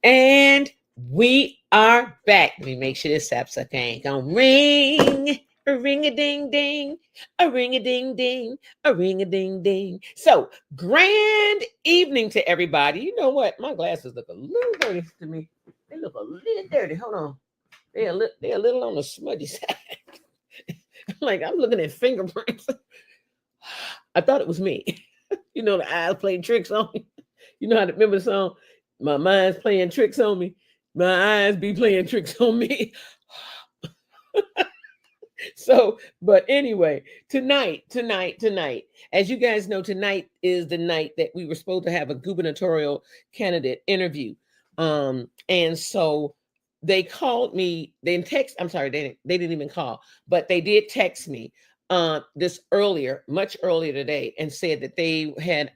And we are back. Let me make sure this sapsucker ain't gonna ring. A ring a ding ding, a ring a ding ding, a ring a ding ding. So, grand evening to everybody. You know what? My glasses look a little dirty to me. They look a little dirty. Hold on. They're a little on the smudgy side. I'm looking at fingerprints. I thought it was me. You know, the eyes playing tricks on me. You know how to remember the song? My mind's playing tricks on me. My eyes be playing tricks on me. So, but anyway, tonight, as you guys know, tonight is the night that we were supposed to have a gubernatorial candidate interview. And so they called me, I'm sorry, they didn't even call, but they did text me this much earlier today, and said that they had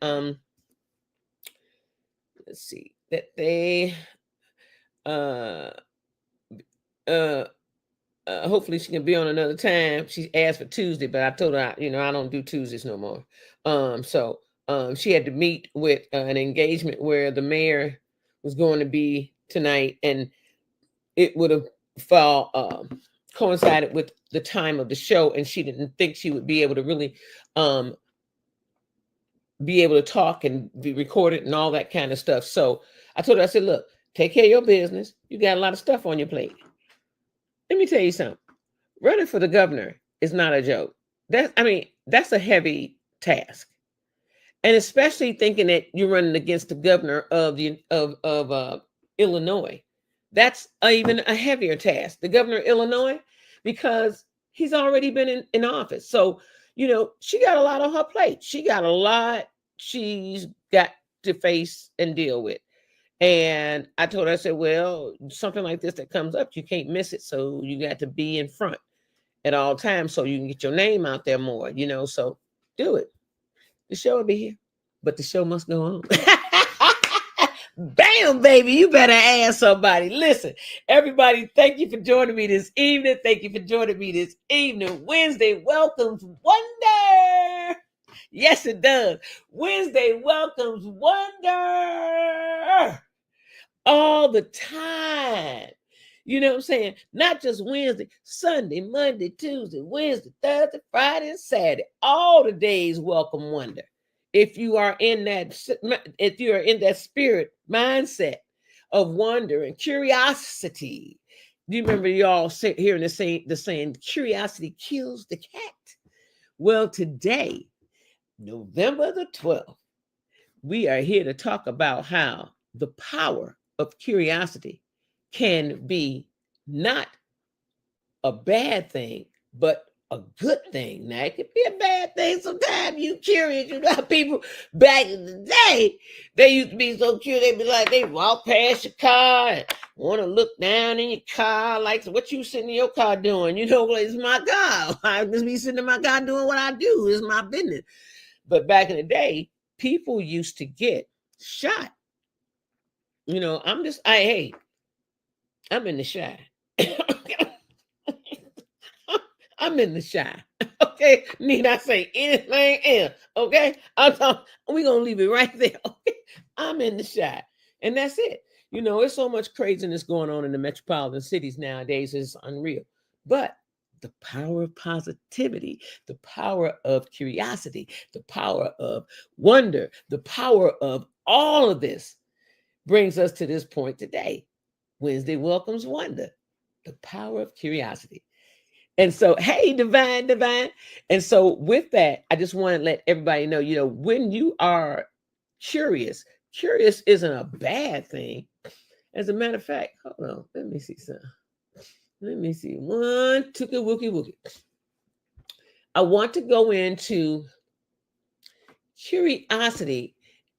let's see, that they hopefully she can be on another time. She asked for Tuesday, but I told her, I don't do Tuesdays no more. So she had to meet with an engagement where the mayor was going to be tonight, and it would have coincided with the time of the show, and she didn't think she would be able to really be able to talk and be recorded and all that kind of stuff. So I told her, I said, look, take care of your business. You got a lot of stuff on your plate. Let me tell you something. Running for the governor is not a joke. That's a heavy task. And especially thinking that you're running against the governor of Illinois. That's even a heavier task. The governor of Illinois, because he's already been in office. So, she got a lot on her plate. She got a lot she's got to face and deal with. And I told her, I said, well, something like this that comes up, you can't miss it. So you got to be in front at all times so you can get your name out there more, so do it. The show will be here, but the show must go on. Bam, baby, you better ask somebody. Listen, everybody, thank you for joining me this evening. Wednesday welcomes wonder. Yes, it does. Wednesday welcomes wonder all the time. You know what I'm saying? Not just Wednesday, Sunday, Monday, Tuesday, Wednesday, Thursday, Friday, and Saturday. All the days welcome wonder. If you are in that spirit mindset of wonder and curiosity. Do you remember y'all hearing the saying, curiosity kills the cat? Well, today, November the 12th, we are here to talk about how the power of curiosity can be not a bad thing, but a good thing. Now, it could be a bad thing sometimes. You curious. You know how people back in the day, they used to be so curious. They'd be like, they walk past your car and want to look down in your car. Like, so what you sitting in your car doing? It's my car. I just be sitting in my car doing what I do. It's my business. But back in the day, people used to get shot. I'm in the shy. I'm in the shy. Okay, need I say anything else? Okay, we're gonna leave it right there. Okay, I'm in the shy, and that's it. There's so much craziness going on in the metropolitan cities nowadays. It's unreal. But the power of positivity, the power of curiosity, the power of wonder, the power of all of this brings us to this point today. Wednesday welcomes wonder, the power of curiosity. And so, hey, divine. And so with that, I just want to let everybody know, when you are curious isn't a bad thing. As a matter of fact, hold on, let me see something. Let me see. One, tookie wookie. I want to go into curiosity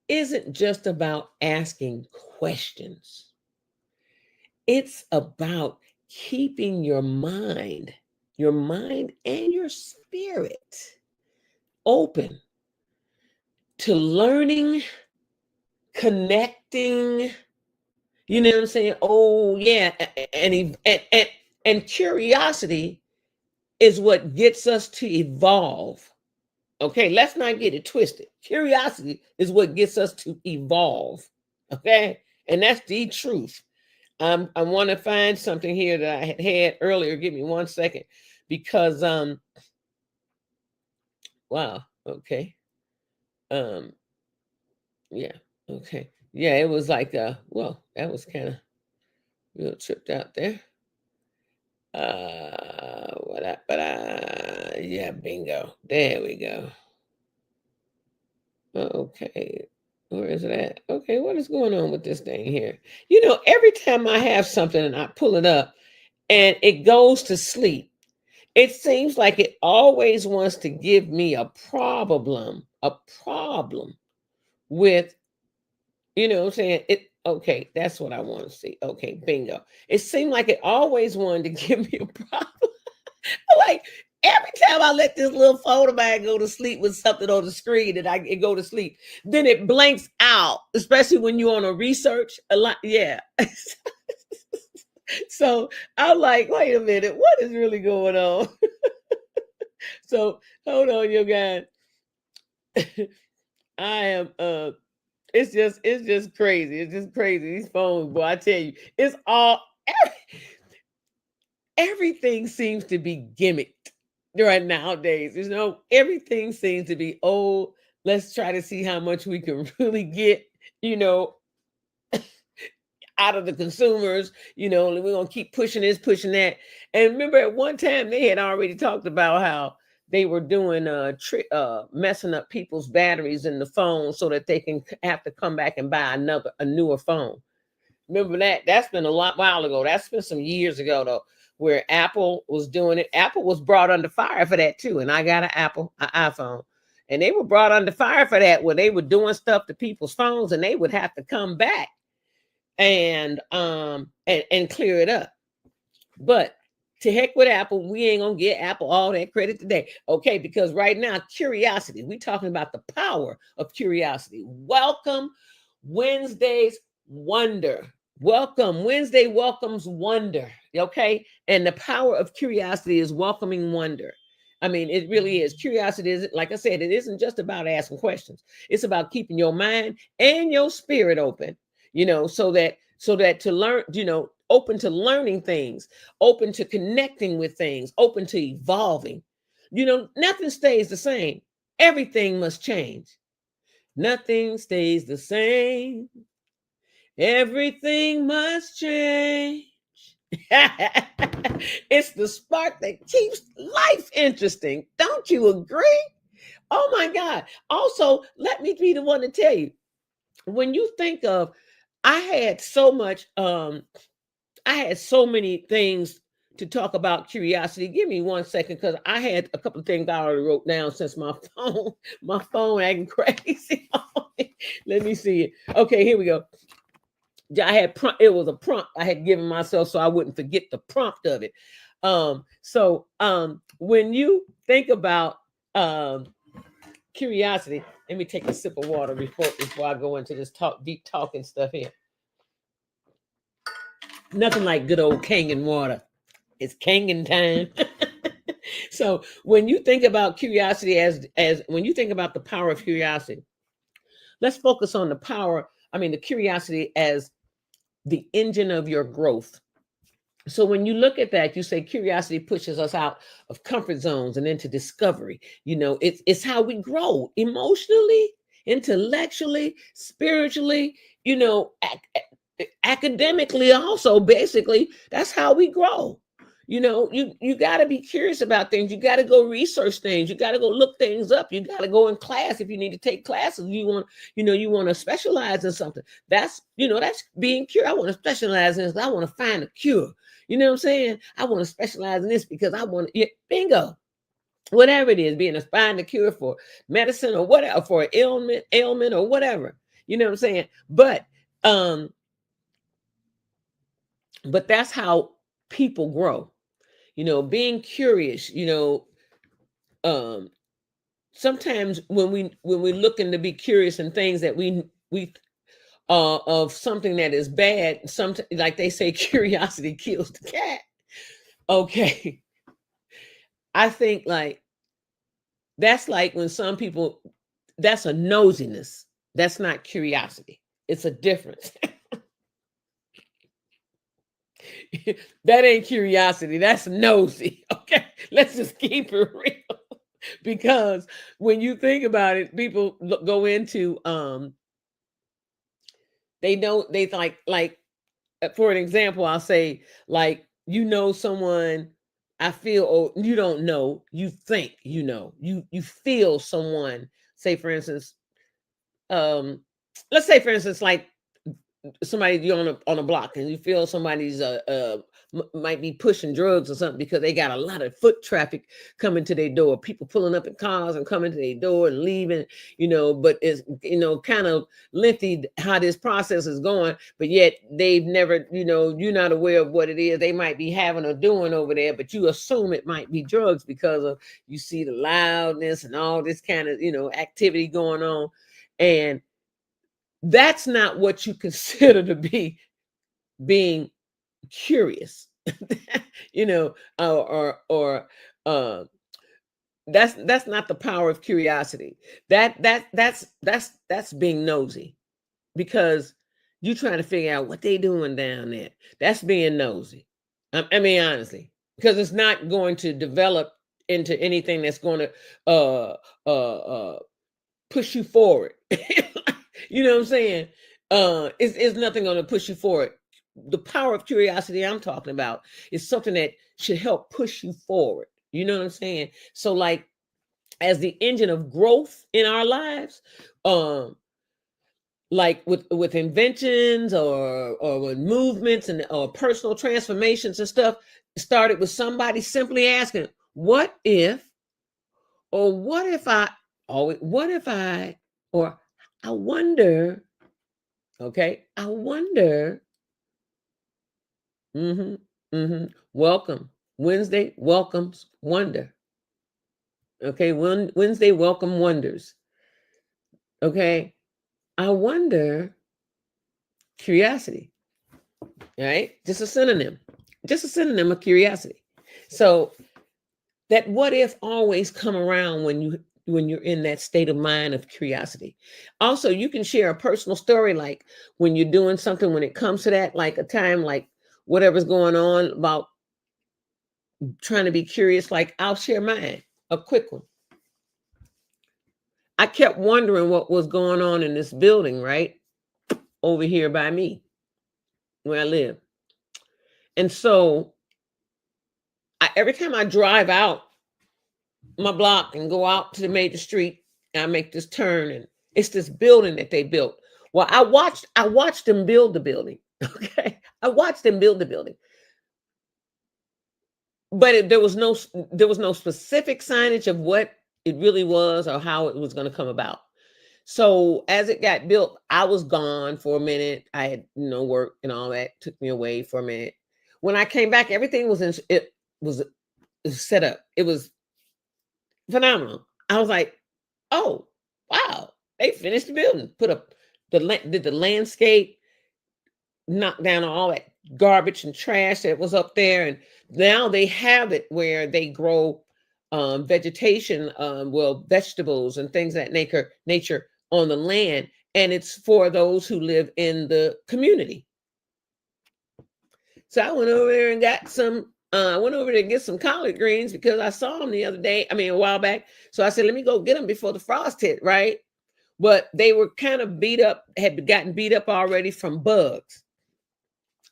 isn't just about asking questions. It's about keeping your mind and your spirit open to learning, connecting. You know what I'm saying? Oh, yeah. And curiosity is what gets us to evolve. Okay, let's not get it twisted. Curiosity is what gets us to evolve. Okay? And that's the truth. I want to find something here that I had earlier. Give me 1 second, because wow, okay, um, yeah, okay, yeah, it was like well, that was kind of real tripped out there. What I, but yeah, bingo. There we go. Okay. Where is it at? Okay, what is going on with this thing here? Every time I have something and I pull it up and it goes to sleep, it seems like it always wants to give me a problem with, what I'm saying? Okay, that's what I want to see. Okay, bingo. It seemed like it always wanted to give me a problem. Like every time I let this little photo bag go to sleep with something on the screen and it go to sleep, then it blanks out, especially when you're on a research a lot. Yeah. So I'm like, wait a minute, what is really going on? So hold on, you guys. I am it's just crazy. It's just crazy. These phones, boy, I tell you, it's all everything seems to be gimmicked right nowadays. Everything seems to be, oh, let's try to see how much we can really get, you know, out of the consumers. We're gonna keep pushing this, pushing that. And remember, at one time they had already talked about how they were doing messing up people's batteries in the phone so that they can have to come back and buy a newer phone. Remember that? That's been a while ago. That's been some years ago though, where Apple was doing it. Apple was brought under fire for that too. And I got an iPhone. And they were brought under fire for that, where they were doing stuff to people's phones and they would have to come back and clear it up. But to heck with Apple, we ain't gonna get Apple all that credit today. Okay, because right now, curiosity, we talking about the power of curiosity. Welcome Wednesday's wonder. Welcome. Wednesday welcomes wonder. Okay. And the power of curiosity is welcoming wonder. I mean, it really is. Curiosity is, like I said, it isn't just about asking questions. It's about keeping your mind and your spirit open, so that to learn, open to learning things, open to connecting with things, open to evolving. Nothing stays the same. Everything must change. Nothing stays the same. Everything must change. It's the spark that keeps life interesting. Don't you agree? Oh my God. Also, let me be the one to tell you, when you think of, I had so many things to talk about curiosity. Give me 1 second, because I had a couple of things I already wrote down since my phone acting crazy. Let me see it. Okay, here we go. It was a prompt I had given myself so I wouldn't forget the prompt of it. When you think about curiosity, let me take a sip of water before I go into this deep talking stuff here. Nothing like good old Kangen water. It's Kangen time. So when you think about curiosity, as when you think about the power of curiosity, let's focus on the curiosity as the engine of your growth. So when you look at that, you say curiosity pushes us out of comfort zones and into discovery. It's how we grow emotionally, intellectually, spiritually, academically also. Basically, that's how we grow. You got to be curious about things. You got to go research things. You got to go look things up. You got to go in class if you need to take classes. You want to specialize in something. That's being curious. I want to specialize in this. I want to find a cure. You know what I'm saying? I want to specialize in this because I want to, bingo. Whatever it is, find a cure for medicine or whatever, for an ailment or whatever. You know what I'm saying? But that's how people grow. Being curious, sometimes when we're looking to be curious in things that we of something that is bad, sometimes, like they say, curiosity kills the cat. Okay. I think that's like when some people, that's a nosiness. That's not curiosity. It's a difference. That ain't curiosity. That's nosy. Okay. Let's just keep it real. Because when you think about it, people go into they know they like for an example, I'll say like someone I feel or you don't know, you think you feel someone, say for instance, let's say for instance like somebody you're on a block and you feel somebody's might be pushing drugs or something because they got a lot of foot traffic coming to their door, people pulling up in cars and coming to their door and leaving, but it's kind of lengthy how this process is going, but yet they've never, you're not aware of what it is they might be having or doing over there, but you assume it might be drugs because of you see the loudness and all this kind of activity going on, and that's not what you consider to be being curious. Or that's not the power of curiosity. That's being nosy, because you trying to figure out what they doing down there. That's being nosy. I mean, honestly, because it's not going to develop into anything that's going to push you forward. You know what I'm saying? It's nothing going to push you forward. The power of curiosity I'm talking about is something that should help push you forward. You know what I'm saying? So like as the engine of growth in our lives, like with inventions or with movements and or personal transformations and stuff, started with somebody simply asking, what if, or what if I, or what if I, or I wonder, okay, I wonder. Welcome. Wednesday welcomes wonder. Okay, Wednesday welcome wonders. Okay, I wonder, curiosity. All right, just a synonym of curiosity. So that what if always come around when you're in that state of mind of curiosity. Also, you can share a personal story, like when you're doing something, when it comes to that, like a time, like whatever's going on about trying to be curious. Like I'll share mine, a quick one. I kept wondering what was going on in this building right over here by me where I live. And so every time I drive out my block and go out to the major street, I make this turn and it's this building that they built. Well, I watched them build the building. Okay. I watched them build the building. But there was no specific signage of what it really was or how it was going to come about. So as it got built, I was gone for a minute. I had work and all that took me away for a minute. When I came back, everything was it was set up. It was phenomenal. I was like, oh wow, they finished the building, put up did the landscape, knocked down all that garbage and trash that was up there, and now they have it where they grow vegetation, vegetables and things of that nature on the land, and it's for those who live in the community. So I went over there and got some. I went over there to get some collard greens because I saw them the other day. I mean, a while back. So I said, let me go get them before the frost hit, right? But they were kind of beat up, had gotten beat up already from bugs.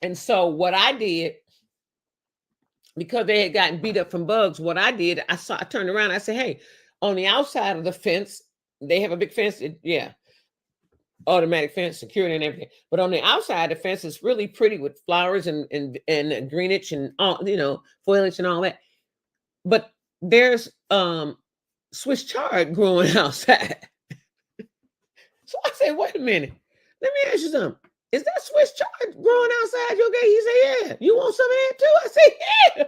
And so what I did, because they had gotten beat up from bugs, what I did, I turned around, I said, hey, on the outside of the fence, they have a big fence, automatic fence, security and everything. But on the outside, the fence is really pretty with flowers and greenage and all, foliage and all that. But there's Swiss chard growing outside. So I said, wait a minute, let me ask you something. Is that Swiss chard growing outside your gate? He said, yeah. You want some of that too? I said, yeah.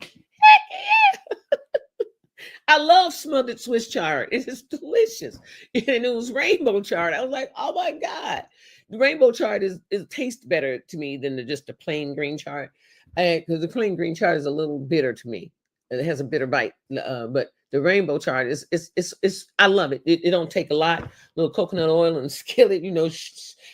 Heck yeah. I love smothered Swiss chard. It is delicious. And it was rainbow chard. I was like, oh my God. The rainbow chard tastes better to me than just the plain green chard. Because the plain green chard is a little bitter to me. It has a bitter bite. But the rainbow chard is I love it. It don't take a lot. A little coconut oil and skillet,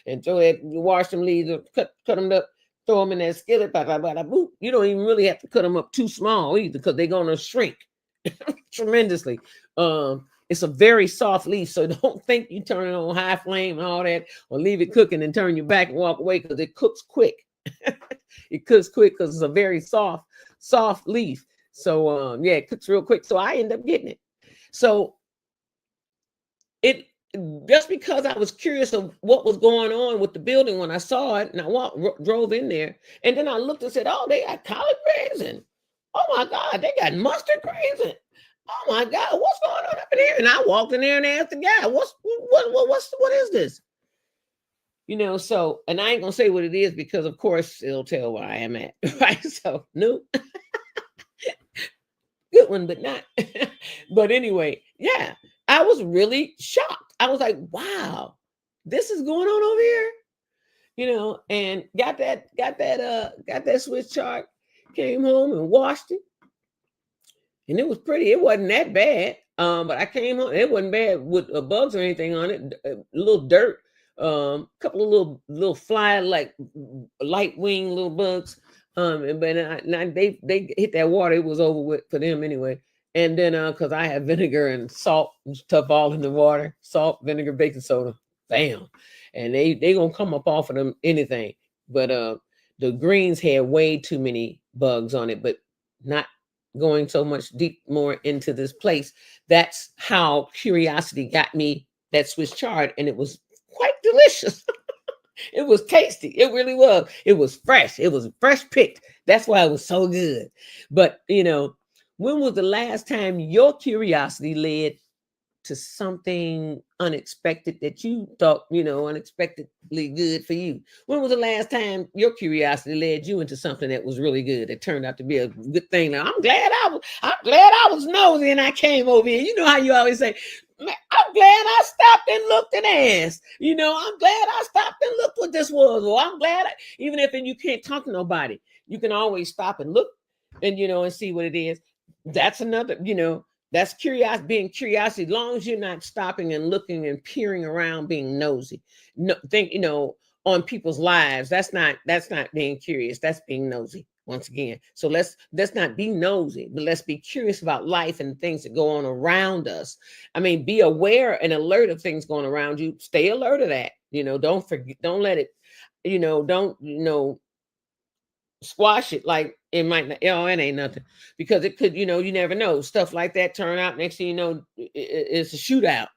and throw it, wash them leaves, cut them up, throw them in that skillet, blah, blah, blah, blah, boop. You don't even really have to cut them up too small either because they're going to shrink tremendously. It's a very soft leaf, so don't think you turn it on high flame and all that, or leave it cooking and turn your back and walk away because it cooks quick. It cooks quick because it's a very soft leaf. So yeah, it cooks real quick. So I end up getting it. So it just because I was curious of what was going on with the building when I saw it, and I drove in there, and then I looked and said, "Oh, they got collard greens, and oh my God, they got mustard greens, and oh my God, what's going on up in here?" And I walked in there and asked the guy, what is this?" You know, so, and I ain't gonna say what it is because, of course, it'll tell where I am at, right? So, nope. Good one, but not. But anyway, yeah, I was really shocked. I was like, wow, this is going on over here, you know, and got that Swiss chard, came home and washed it. And it was pretty. It wasn't that bad. But I came home. It wasn't bad with bugs or anything on it. A little dirt, a couple of little fly like light wing little bugs. They hit that water. It was over with for them anyway. And then because I have vinegar and salt and stuff all in the water, salt, vinegar, baking soda, bam, and they gonna come up off of them anything. But the greens had way too many bugs on it, but not going so much deep more into this place. That's how curiosity got me that Swiss chard, and it was quite delicious. It was tasty. It really was. It was fresh. It was fresh picked. That's why it was so good. But you know, when was the last time your curiosity led to something unexpected that you thought, you know, unexpectedly good for you? When was the last time your curiosity led you into something that was really good, that turned out to be a good thing? Now, I'm glad I was nosy and I came over here. You know how you always say, "Man, I'm glad I stopped and looked and asked. You know, I'm glad I stopped and looked what this was." Or I'm glad, even if you can't talk to nobody, you can always stop and look and, you know, and see what it is. That's another, you know, that's curiosity, being curiosity, as long as you're not stopping and looking and peering around, being nosy. No, think, you know, on people's lives. That's not being curious. That's being nosy once again. So let's not be nosy, but let's be curious about life and things that go on around us. I mean, be aware and alert of things going around you. Stay alert of that. You know, don't forget, don't let it, you know, don't, you know, squash it like it might not, oh, it ain't nothing, because it could, you know, you never know, stuff like that turn out, next thing you know, it's a shootout.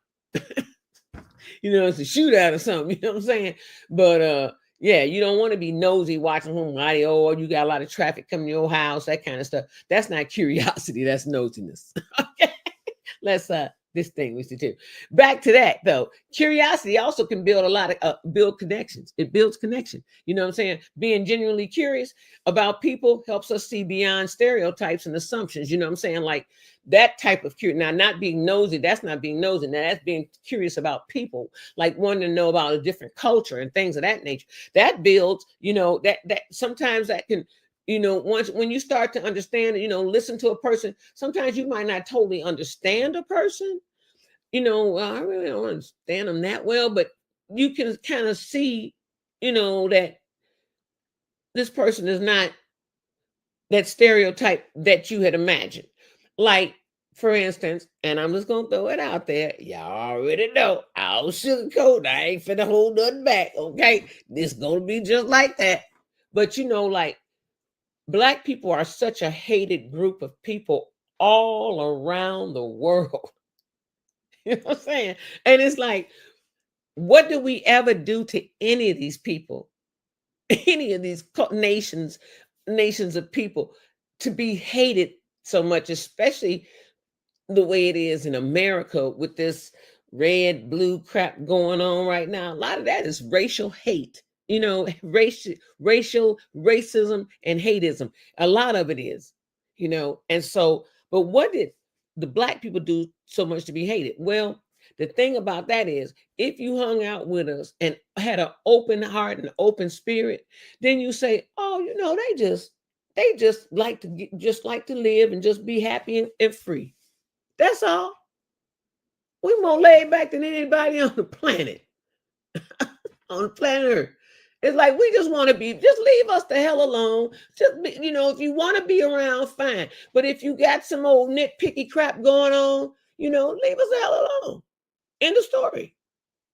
You know, it's a shootout or something, you know what I'm saying? But yeah, you don't want to be nosy watching somebody, or you got a lot of traffic coming to your house, that kind of stuff. That's not curiosity, that's nosiness. Okay, let's distinguish the two. Back to that though, curiosity also can build a lot of build connections. It builds connection. You know what I'm saying? Being genuinely curious about people helps us see beyond stereotypes and assumptions. You know what I'm saying? Like that type of curiosity. Now, not being nosy, that's not being nosy. Now, that's being curious about people, like wanting to know about a different culture and things of that nature. That builds, you know, that sometimes that can, you know, once when you start to understand, you know, listen to a person, sometimes you might not totally understand a person, you know, well, I really don't understand them that well, but you can kind of see, you know, that this person is not that stereotype that you had imagined. Like, for instance, and I'm just gonna throw it out there, y'all already know, I don't sugarcoat, I ain't finna hold nothing back, okay? This gonna be just like that. But you know, like, Black people are such a hated group of people all around the world. You know what I'm saying? And it's like, what do we ever do to any of these people, any of these nations of people, to be hated so much, especially the way it is in America with this red, blue crap going on right now? A lot of that is racial hate, you know, racial racism and hateism. A lot of it is, you know. And so, but what did the Black people do so much to be hated? Well, the thing about that is, if you hung out with us and had an open heart and open spirit, then you say, "Oh, you know, they just like to just like to live and just be happy and free. That's all. We more laid back than anybody on the planet, on the planet Earth." It's like we just want to be, just leave us the hell alone. Just be, if you want to be around, fine. But if you got some old nitpicky crap going on, leave us the hell alone. End of story.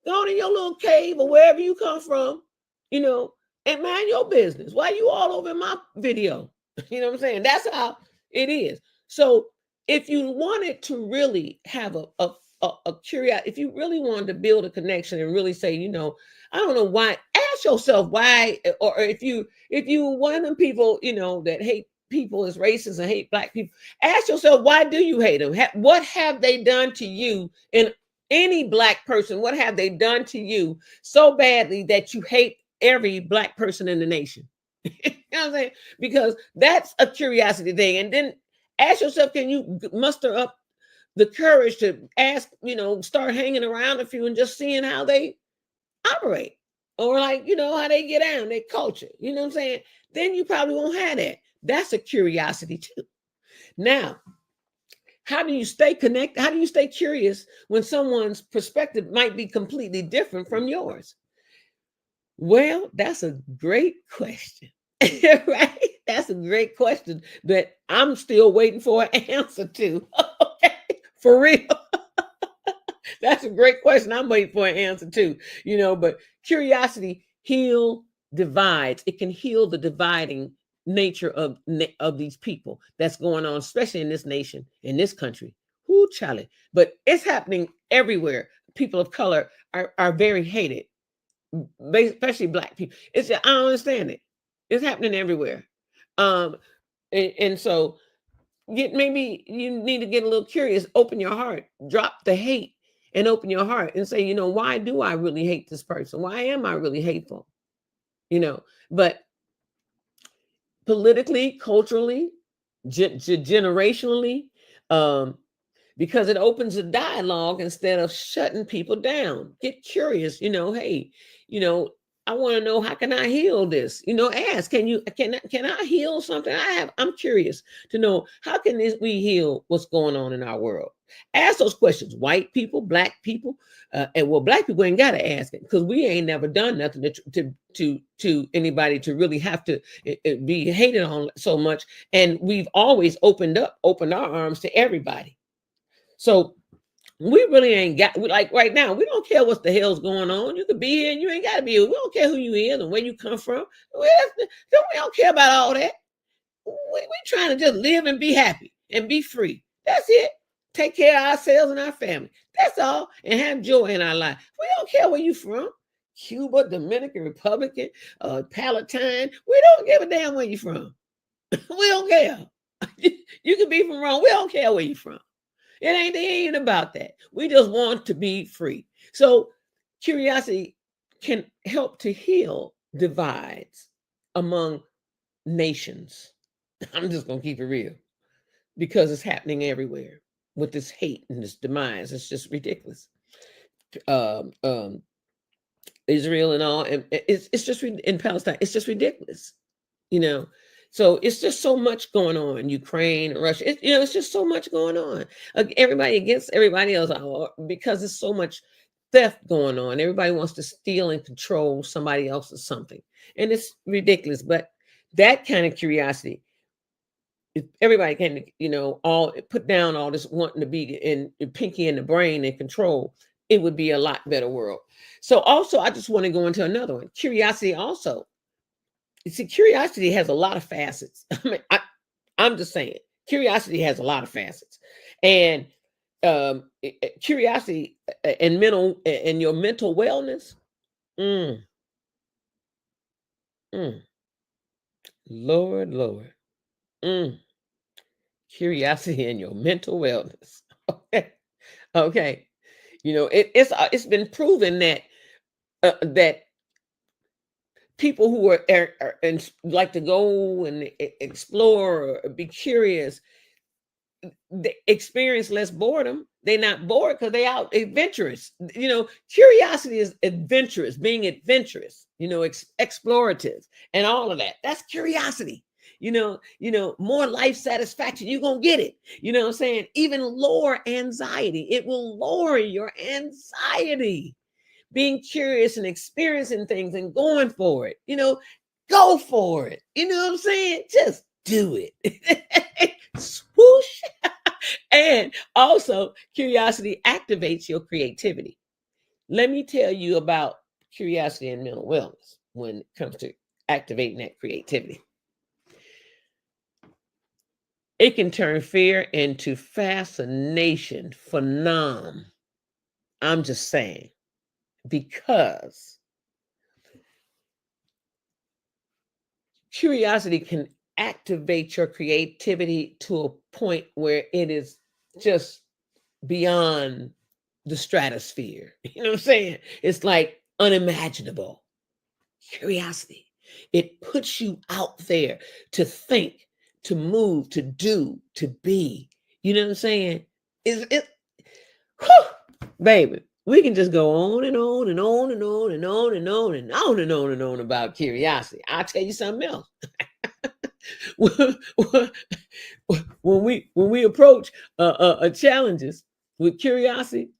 Go on in your little cave or wherever you come from, and mind your business. Why you all over my video? You know what I'm saying? That's how it is. So if you wanted to really have a curiosity, if you really wanted to build a connection and really say, I don't know why, ask yourself why, or if you one of them people, that hate people as racist and hate Black people, ask yourself, why do you hate them? What have they done to you? And any Black person, what have they done to you so badly that you hate every Black person in the nation? You know what I'm saying? Because that's a curiosity thing. And then ask yourself, can you muster up the courage to ask, start hanging around a few and just seeing how they operate, or like, how they get down, their culture, you know what I'm saying? Then you probably won't have that. That's a curiosity too. Now, how do you stay connected? How do you stay curious when someone's perspective might be completely different from yours? Well, that's a great question. Right? That's a great question that I'm still waiting for an answer to. Okay, for real. That's a great question. I'm waiting for an answer too. But curiosity divides. It can heal the dividing nature of these people that's going on, especially in this nation, in this country. Whoo, Charlie. But it's happening everywhere. People of color are very hated, especially Black people. I don't understand it. It's happening everywhere. And so maybe you need to get a little curious, open your heart, drop the hate and open your heart and say, why do I really hate this person? Why am I really hateful? But politically, culturally, generationally, because it opens a dialogue instead of shutting people down. Get curious, hey, I want to know, how can I heal this? Ask, can I heal something? I'm curious to know, how can we heal what's going on in our world? Ask those questions. White people, Black people, and Black people ain't got to ask it, because we ain't never done nothing to anybody to really have to be hated on so much, and we've always opened our arms to everybody. So we really ain't got, like right now, we don't care what the hell's going on. You could be here and you ain't got to be here. We don't care who you is and where you come from. We don't care about all that. We trying to just live and be happy and be free. That's it. Take care of ourselves and our family. That's all. And have joy in our life. We don't care where you from. Cuba, Dominican Republic, Palatine. We don't give a damn where you from. We don't care. You can be from Rome. We don't care where you from. It ain't about that. We just want to be free. So curiosity can help to heal divides among nations. I'm just going to keep it real, because it's happening everywhere with this hate and this demise. It's just ridiculous. Israel and all, and it's just in Palestine. It's just ridiculous, So it's just so much going on. Ukraine, Russia, it's just so much going on. Everybody against everybody else, because there's so much theft going on. Everybody wants to steal and control somebody else's something. And it's ridiculous. But that kind of curiosity, if everybody can, all put down all this wanting to be in pinky in the brain and control, it would be a lot better world. So also, I just want to go into another one. Curiosity also. You see, curiosity has a lot of facets. I'm just saying, curiosity has a lot of facets, and curiosity and your mental wellness. Lord, curiosity and your mental wellness. Okay. It's been proven that that people who are and like to go and explore or be curious, they experience less boredom. They're not bored because they're out adventurous. Curiosity is adventurous, being adventurous, explorative and all of that. That's curiosity. More life satisfaction. You're going to get it. You know what I'm saying? Even lower anxiety. It will lower your anxiety. being curious and experiencing things and going for it. Go for it. You know what I'm saying? Just do it. Swoosh. And also, curiosity activates your creativity. Let me tell you about curiosity and mental wellness when it comes to activating that creativity. It can turn fear into fascination, phenom. I'm just saying, because curiosity can activate your creativity to a point where it is just beyond the stratosphere. You know what I'm saying? It's like unimaginable. Curiosity. It puts you out there to think, to move, to do, to be. You know what I'm saying? Baby, we can just go on and on and on and on and on and on and on and on and on about curiosity. I'll tell you something else. when we approach challenges with curiosity,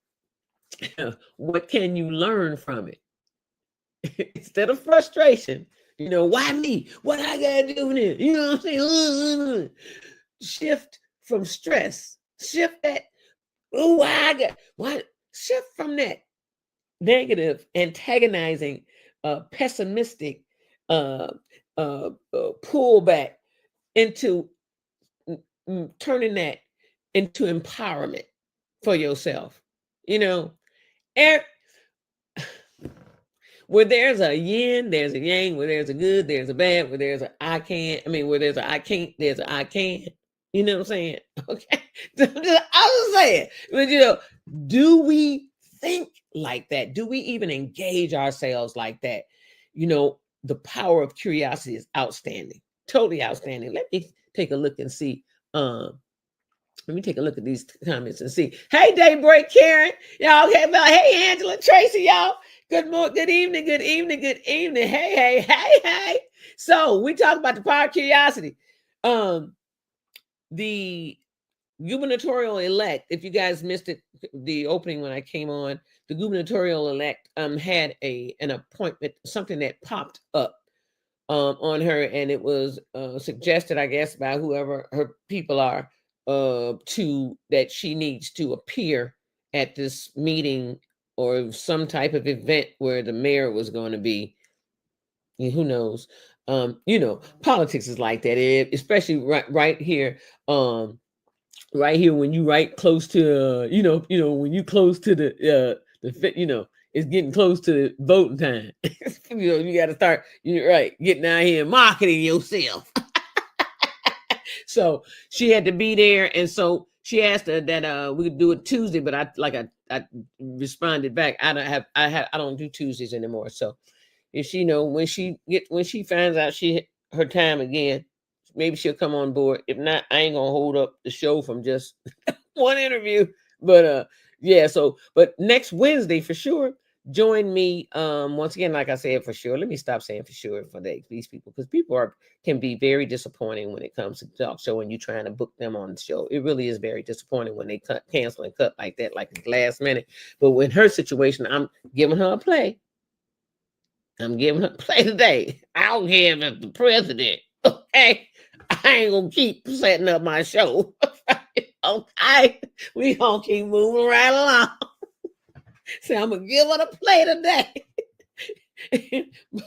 what can you learn from it? Instead of frustration, why me? What I gotta do this? You know what I'm saying? Shift from stress. Shift that. Oh, why? Shift from that negative, antagonizing, pessimistic pullback into turning that into empowerment for yourself. Where there's a yin, there's a yang. Where there's a good, there's a bad. Where there's a I can't. Where there's a I can't, there's a I can. You know what I'm saying? Okay. I was saying, but do we think like that? Do we even engage ourselves like that? The power of curiosity is outstanding, totally outstanding. Let me take a look and see. Let me take a look at these comments and see. Hey, Daybreak, Karen, y'all. Hey, Angela, Tracy, y'all. Good morning, good evening, good evening, good evening. Hey. So we talk about the power of curiosity. The gubernatorial elect, if you guys missed it, the opening when I came on, the gubernatorial elect had an appointment, something that popped up on her, and it was suggested, I guess, by whoever her people are, to that she needs to appear at this meeting or some type of event where the mayor was going to be. Who knows? Politics is like that, especially right here. Right here, when you right close to, when you close to the it's getting close to the voting time. You got to start, getting out here and marketing yourself. So she had to be there, and so she asked her that we could do it Tuesday, but I responded back. I don't do Tuesdays anymore. So if she when she finds out her time again, maybe she'll come on board. If not, I ain't gonna hold up the show from just one interview. But yeah, but next Wednesday for sure, join me once again, like I said, for sure. Let me stop saying for sure for these people, because people can be very disappointing when it comes to talk show and you trying to book them on the show. It really is very disappointing when they cancel and cut like that, like at the last minute. But in her situation, I'm giving her a play. I'm giving her a play today. I don't care if it's the president. Okay, I ain't gonna keep setting up my show. Okay, we gonna keep moving right along. So I'm gonna give her the play today.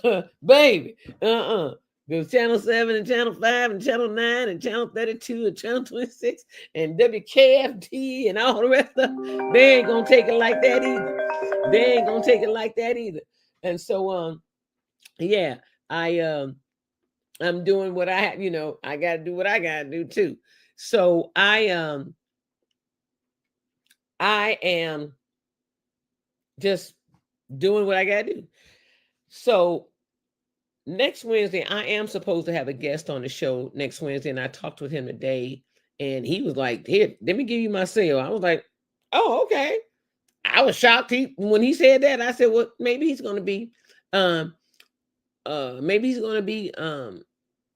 But baby, go Channel 7 and Channel 5 and Channel 9 and Channel 32 and Channel 26 and WKFD and all the rest of them. They ain't gonna take it like that either. And so yeah, I'm doing what I have, I gotta do what I gotta do too. So I am just doing what I gotta do. So next Wednesday, I am supposed to have a guest on the show next Wednesday, and I talked with him today, and he was like, "Here, let me give you my cell." I was like, "Oh, okay." I was shocked when he said that. I said, "Well, maybe he's going to be,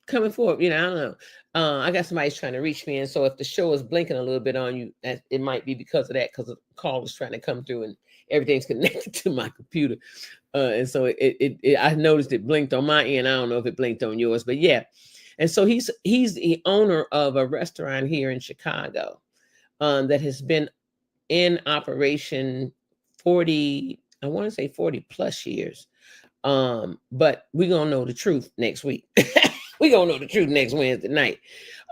coming forward." I don't know. I got somebody's trying to reach me, and so if the show is blinking a little bit on you, it might be because of that, because the call is trying to come through everything's connected to my computer. And so I noticed it blinked on my end. I don't know if it blinked on yours, but yeah. And so he's the owner of a restaurant here in Chicago that has been in operation 40, I want to say 40 plus years. But we're gonna know the truth next week. We're gonna know the truth next Wednesday night.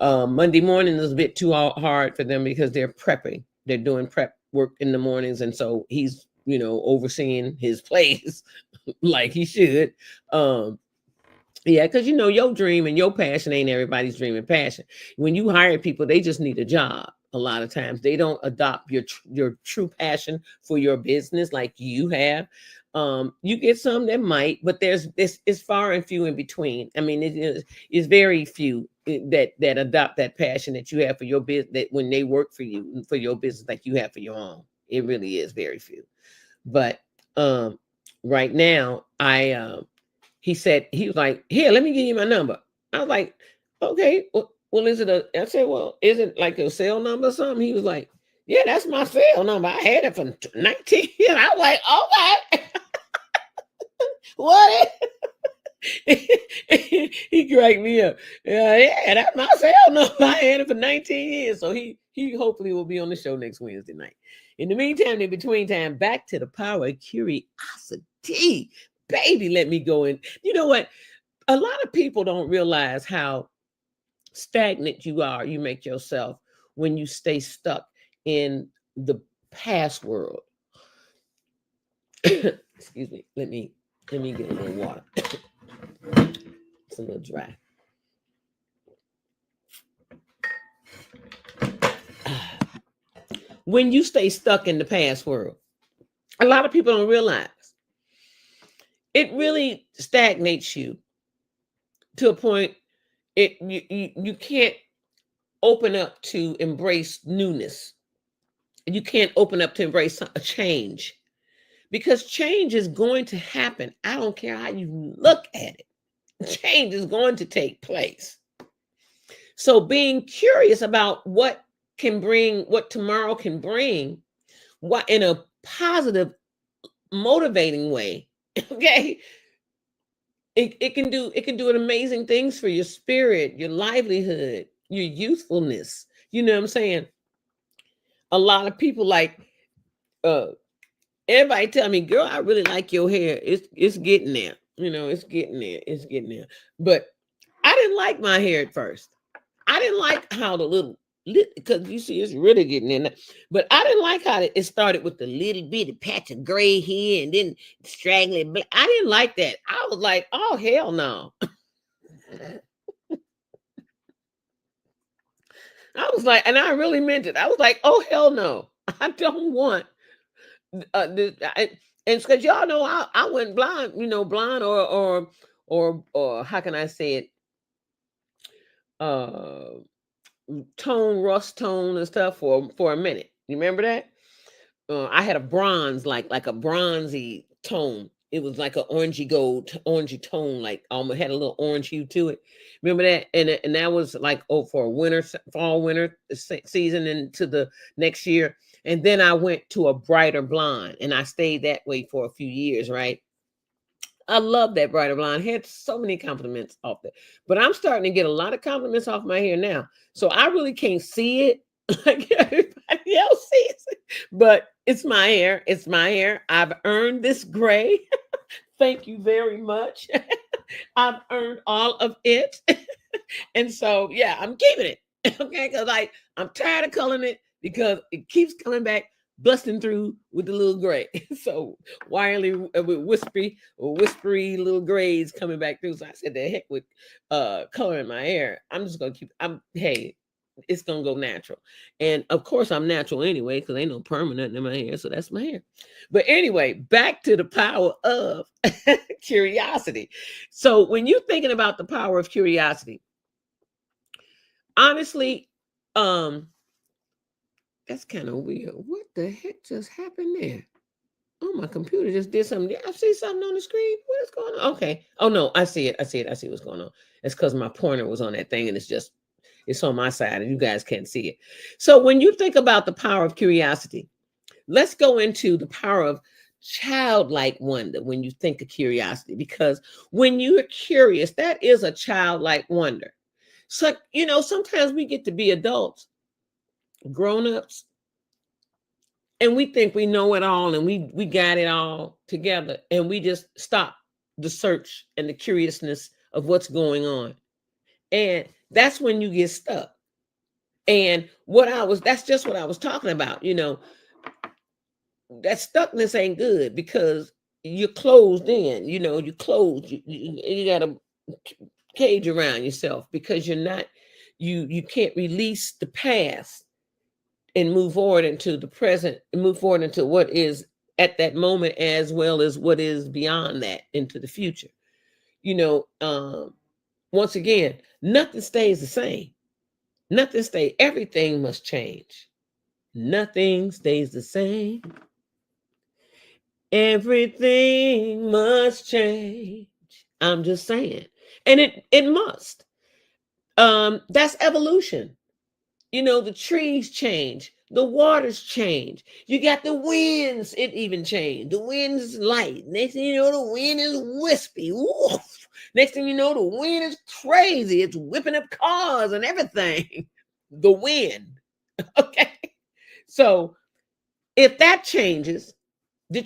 Monday morning is a bit too hard for them because they're prepping. They're doing prep work in the mornings, and so he's overseeing his place like he should. Yeah, because your dream and your passion ain't everybody's dream and passion. When you hire people, they just need a job. A lot of times they don't adopt your true passion for your business like you have. You get some that might, but it's far and few in between. I mean, it's very few that adopt that passion that you have for your business, that when they work for you, for your business, like you have for your own. It really is very few. But right now, he said, he was like, here, let me give you my number. I was like, okay, well, is it I said, well, is it like a cell number or something? He was like, yeah, that's my cell number. I had it for 19 years. I was like, okay. What? He cracked me up. Yeah, that's my cell number. I had it for 19 years. So he hopefully will be on the show next Wednesday night. In the meantime, in between time, back to the power of curiosity. Baby, let me go in. You know what? A lot of people don't realize how stagnant you make yourself when you stay stuck in the past world. Excuse me. Let me get a little water. It's a little dry. When you stay stuck in the past world, a lot of people don't realize it really stagnates you to a point you can't open up to embrace newness. You can't open up to embrace a change, because change is going to happen. I don't care how you look at it. Change is going to take place. So being curious about what tomorrow can bring, what in a positive, motivating way, okay? It can do amazing things for your spirit, your livelihood, your youthfulness. You know what I'm saying? A lot of people like everybody tell me, girl, I really like your hair. It's getting there. It's getting there. It's getting there. But I didn't like my hair at first. I didn't like how because you see, it's really getting in there. But I didn't like how it started with the little bitty patch of gray hair and then straggling black. I didn't like that. I was like, oh, hell no. I was like, and I really meant it. I was like, oh, hell no. I don't want this. And it's because y'all know I went blind, blind or how can I say it? Rust tone and stuff for a minute. You remember that? I had a bronze, like a bronzy tone. It was like an orangey tone, like almost had a little orange hue to it. Remember that? And that was like for a fall winter season into the next year. And then I went to a brighter blonde, and I stayed that way for a few years, right? I love that brighter blonde. I had so many compliments off that. But I'm starting to get a lot of compliments off my hair now. So I really can't see it like everybody else sees it. But it's my hair. It's my hair. I've earned this gray. Thank you very much. I've earned all of it. And so, yeah, I'm keeping it. Okay, because I'm tired of coloring it because it keeps coming back, busting through with the little gray. So wildly with whispery little grays coming back through. So I said, the heck with coloring my hair. I'm just gonna hey, it's gonna go natural. And of course I'm natural anyway, because ain't no permanent in my hair. So that's my hair. But anyway, back to the power of curiosity. So when you're thinking about the power of curiosity, honestly, that's kind of weird. What the heck just happened there? Oh, my computer just did something. I see something on the screen. What is going on? Okay. Oh, no, I see it. I see what's going on. It's because my pointer was on that thing, and it's on my side, and you guys can't see it. So when you think about the power of curiosity, let's go into the power of childlike wonder when you think of curiosity, because when you're curious, that is a childlike wonder. So, sometimes we get to be adults, grown-ups, and we think we know it all and we got it all together, and we just stop the search and the curiousness of what's going on. And that's when you get stuck. And that's just what I was talking about. That stuckness ain't good, because you're closed in, you're closed. You got a cage around yourself, because you're not, you can't release the past and move forward into the present, and move forward into what is at that moment, as well as what is beyond that, into the future. Once again, nothing stays the same. Nothing stays. Everything must change. Nothing stays the same. Everything must change. I'm just saying. And it must. That's evolution. The trees change, the waters change. You got the winds, it even changed. The wind is light. Next thing you know, the wind is wispy. Woof. Next thing you know, the wind is crazy. It's whipping up cars and everything. The wind. Okay. So if that changes, the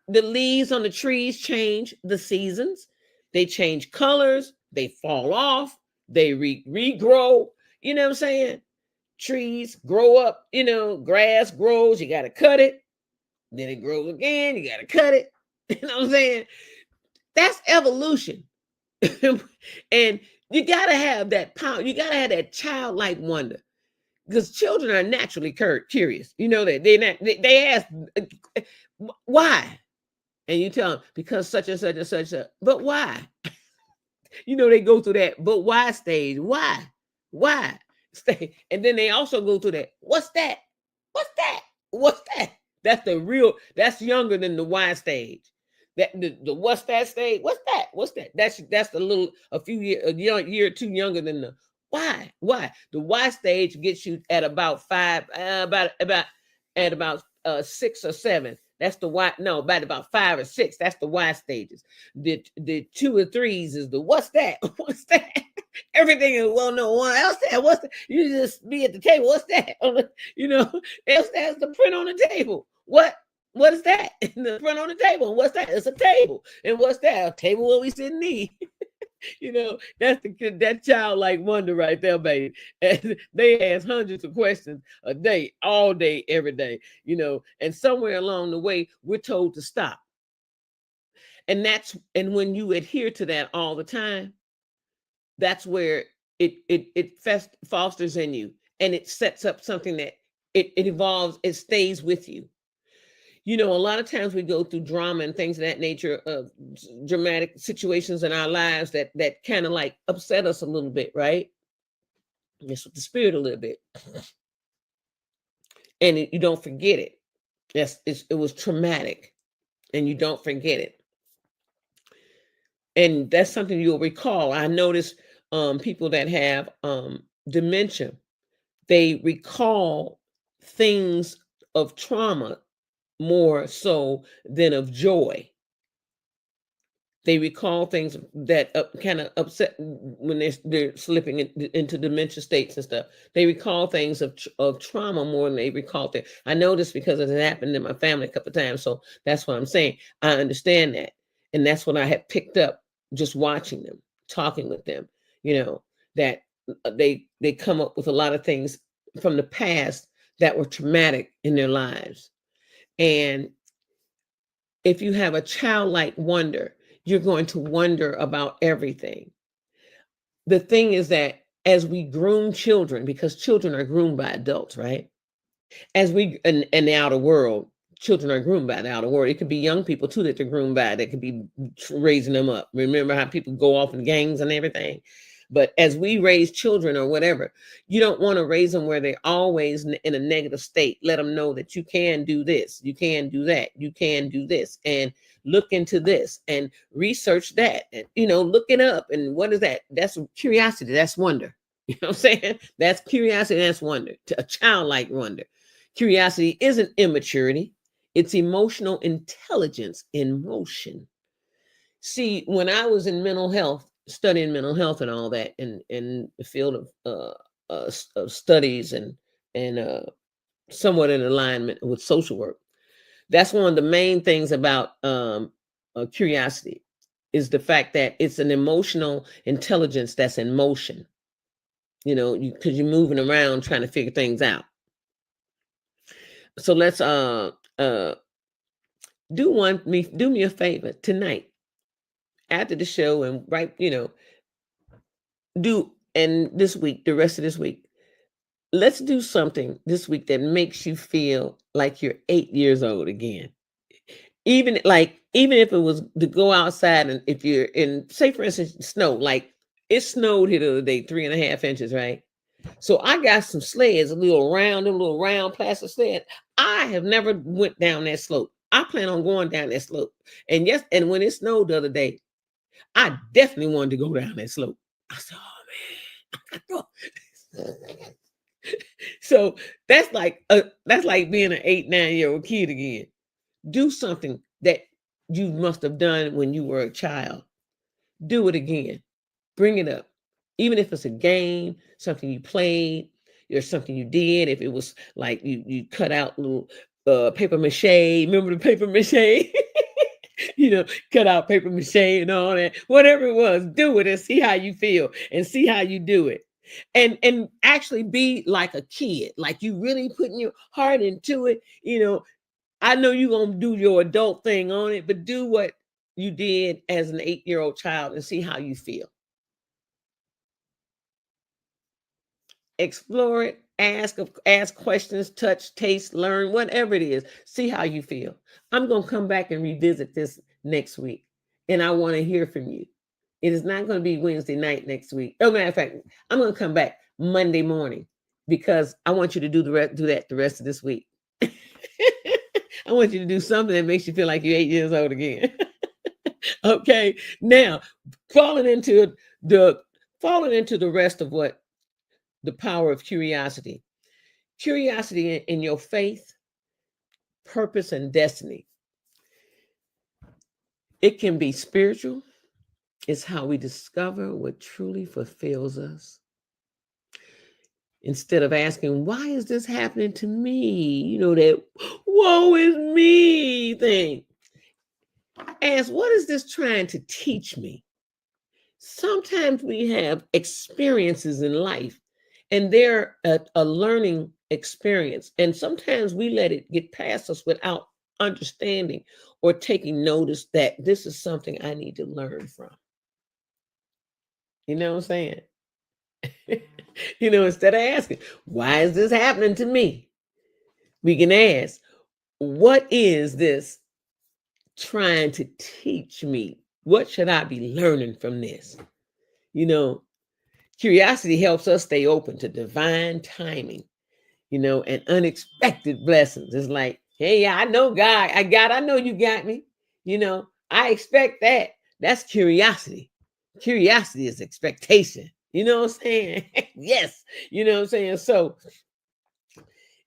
leaves on the trees change, the seasons, they change colors, they fall off, they regrow. You know what I'm saying? Trees grow up, grass grows, you got to cut it. Then it grows again, you got to cut it. You know what I'm saying? That's evolution. And you got to have that power. You got to have that childlike wonder, because children are naturally curious. That they ask, why? And you tell them, because such and such and such. But why? They go through that but why stage. Why? And then they also go through that, what's that? That's younger than the why stage. That the what's that stage? What's that? That's a year or two younger than the why. The why stage gets you at about about 6 or 7. That's the why. No, about 5 or 6. That's the why stages. The 2 or 3s is the what's that? What's that? Everything is, well, no one else that. What's that? You just be at the table. What's that? Else that's the print on the table. What is that? The print on the table. And what's that? It's a table. And what's that? A table where we sit and eat. That's that childlike wonder right there, baby. And they ask hundreds of questions a day, all day, every day. And somewhere along the way, we're told to stop. And when you adhere to that all the time, that's where it fosters in you, and it sets up something that it evolves. It stays with you. A lot of times we go through drama and things of that nature, of dramatic situations in our lives that kind of like upset us a little bit, right? Mess with the spirit a little bit, and you don't forget it. It was traumatic, and you don't forget it. And that's something you'll recall. I notice people that have dementia, they recall things of trauma more so than of joy. They recall things that kind of upset when they're slipping into dementia states and stuff. They recall things of trauma more than they recall things. I know this because it happened in my family a couple of times. So that's what I'm saying. I understand that. And that's what I had picked up just watching them, talking with them, that they come up with a lot of things from the past that were traumatic in their lives. And if you have a childlike wonder, you're going to wonder about everything. The thing is that as we groom children, because children are groomed by adults, right? As we in the outer world, children are groomed by the outer world. It could be young people too that they're groomed by, that could be raising them up. Remember how people go off in gangs and everything? But as we raise children or whatever, you don't want to raise them where they're always in a negative state. Let them know that you can do this, you can do that, you can do this, and look into this and research that, and look it up. And what is that? That's curiosity. That's wonder. You know what I'm saying? That's curiosity. That's wonder. A childlike wonder. Curiosity isn't immaturity. It's emotional intelligence in motion. See, when I was in mental health, studying mental health and all that, in the field of of studies and somewhat in alignment with social work, that's one of the main things about curiosity is the fact that it's an emotional intelligence that's in motion. You know, because you're moving around trying to figure things out. So let's do me a favor tonight after the show and right, do and this week, the rest of this week, let's do something this week that makes you feel like you're 8 years old again. Even if it was to go outside, and if you're in, say for instance, snow, like it snowed here the other day, 3.5 inches, right? So I got some sleds, a little round plastic sled. I have never went down that slope. I plan on going down that slope. And yes, and when it snowed the other day, I definitely wanted to go down that slope. I said, oh man. So that's like being an 8, 9 year old kid again. Do something that you must have done when you were a child. Do it again. Bring it up. Even if it's a game, something you played, or something you did. If it was like you cut out little paper mache. Remember the paper mache? Cut out paper mache and all that. Whatever it was, do it and see how you feel and see how you do it. And actually be like a kid, like you really putting your heart into it. I know you're going to do your adult thing on it, but do what you did as an 8-year-old child and see how you feel. Explore it, ask questions, touch, taste, learn, whatever it is. See how you feel. I'm going to come back and revisit this next week, and I want to hear from you. It is not going to be Wednesday night next week. Oh, matter of fact, I'm going to come back Monday morning because I want you to do that the rest of this week. I want you to do something that makes you feel like you're 8 years old again. Okay. Now, falling into the rest of what the power of curiosity. Curiosity in your faith, purpose, and destiny. It can be spiritual. It's how we discover what truly fulfills us. Instead of asking, why is this happening to me? That woe is me thing. Ask, what is this trying to teach me? Sometimes we have experiences in life and they're a learning experience. And sometimes we let it get past us without understanding or taking notice that this is something I need to learn from. You know what I'm saying? Instead of asking, why is this happening to me? We can ask, what is this trying to teach me? What should I be learning from this? Curiosity helps us stay open to divine timing, and unexpected blessings. It's like, hey, I know God, I know you got me. I expect that. That's curiosity. Curiosity is expectation. You know what I'm saying? Yes. You know what I'm saying? So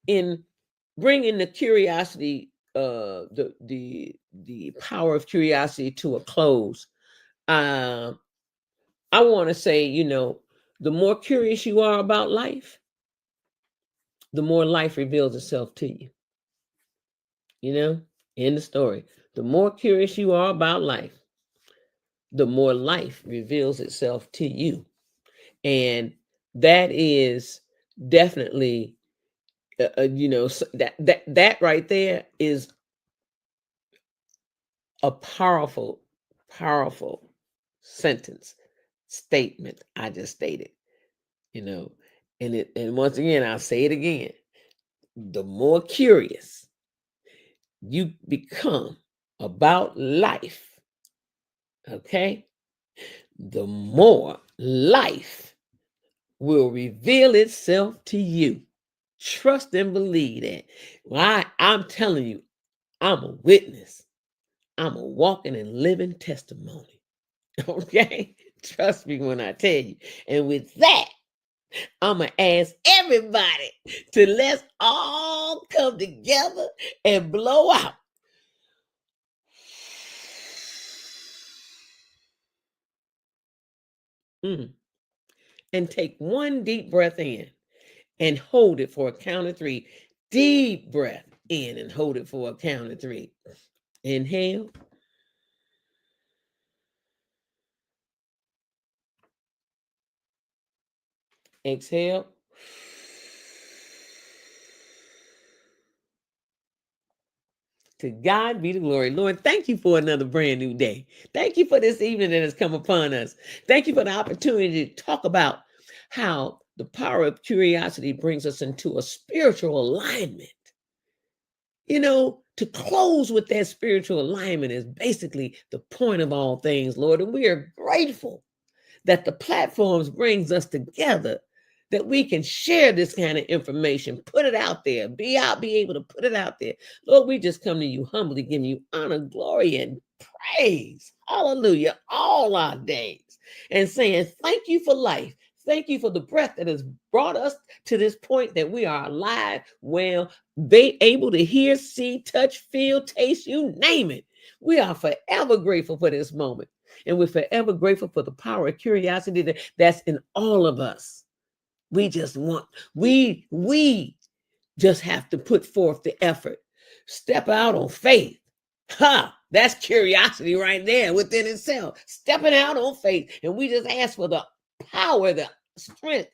in bringing the curiosity, the power of curiosity to a close, I want to say, the more curious you are about life, the more life reveals itself to you. In the story, the more curious you are about life, the more life reveals itself to you. And that is definitely, that right there is a powerful, powerful sentence, statement I just stated, and once again, I'll say it again. The more curious you become about life, okay, the more life will reveal itself to you. Trust and believe that. Well, I'm telling you, I'm a witness. I'm a walking and living testimony. Okay? Trust me when I tell you. And with that, I'm going to ask everybody to let's all come together and blow out Mm. And take one deep breath in and hold it for a count of three. Deep breath in and hold it for a count of three. Inhale. Exhale. To God be the glory. Lord, thank you for another brand new day. Thank you for this evening that has come upon us. Thank you for the opportunity to talk about how the power of curiosity brings us into a spiritual alignment. You know, to close with that spiritual alignment is basically the point of all things, Lord. And we are grateful that the platforms brings us together, that we can share this kind of information, put it out there, be able to put it out there. Lord, we just come to you humbly, giving you honor, glory, and praise. Hallelujah. All our days. And saying, thank you for life. Thank you for the breath that has brought us to this point that we are alive, well, they able to hear, see, touch, feel, taste, you name it. We are forever grateful for this moment. And we're forever grateful for the power of curiosity that's in all of us. We just want, we just have to put forth the effort. Step out on faith. Ha! That's curiosity right there within itself. Stepping out on faith. And we just ask for the power, the strength,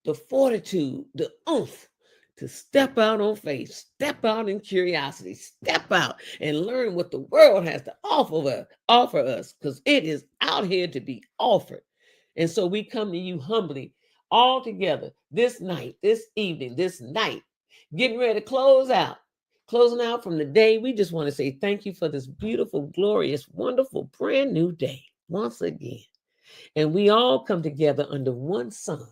the fortitude, the oomph to step out on faith, step out in curiosity, step out and learn what the world has to offer us, because it is out here to be offered. And so we come to you humbly, all together this night, this evening, this night, getting ready to closing out from the day. We just want to say thank you for this beautiful, glorious, wonderful, brand new day once again. And we all come together under one sun,